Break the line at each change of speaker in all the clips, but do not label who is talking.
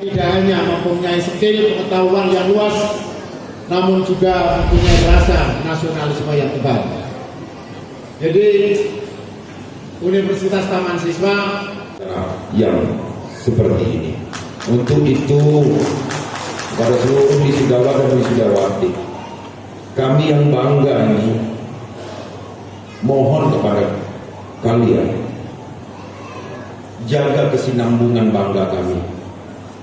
Tidak hanya mempunyai skill pengetahuan yang luas, namun juga mempunyai rasa nasionalisme yang tebal. Jadi Universitas Taman Siswa
yang seperti ini. Untuk itu pada seluruh wisudawa dan wisudawati, kami yang bangga ini mohon kepada kalian jaga kesinambungan bangga kami.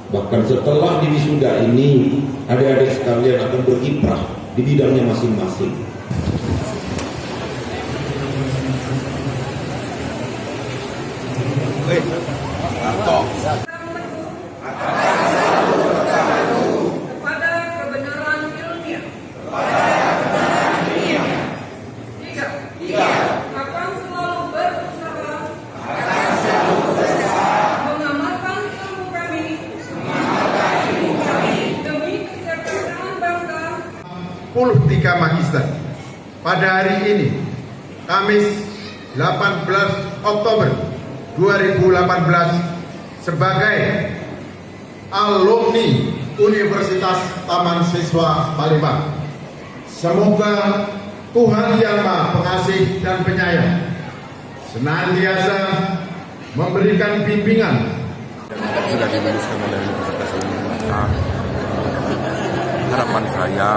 Bahkan setelah di wisuda ini, adik-adik sekalian akan berkiprah di bidangnya masing-masing.
Kepada kebenaran ilmiah. Tiga. Akan selalu berusaha mengamalkan ilmu kami demi kesejahteraan bangsa.
43 magister pada hari ini, Kamis 18 Oktober 2018, sebagai alumni Universitas Taman Siswa Palembang. Semoga Tuhan Yang Maha Pengasih dan Penyayang senantiasa memberikan bimbingan.
Sudah diluluskan oleh Universitas Indonesia. Harapan saya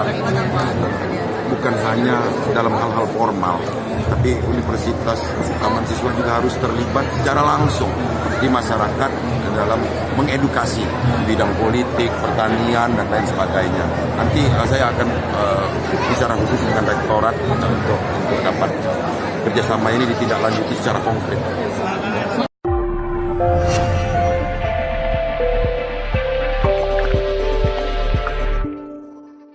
bukan hanya dalam hal-hal formal, tapi Universitas Taman Siswa juga harus terlibat secara langsung di masyarakat dalam mengedukasi bidang politik, pertanian, dan lain sebagainya. Nanti saya akan bicara khusus dengan rektorat untuk dapat kerjasama ini ditindaklanjuti secara konkret.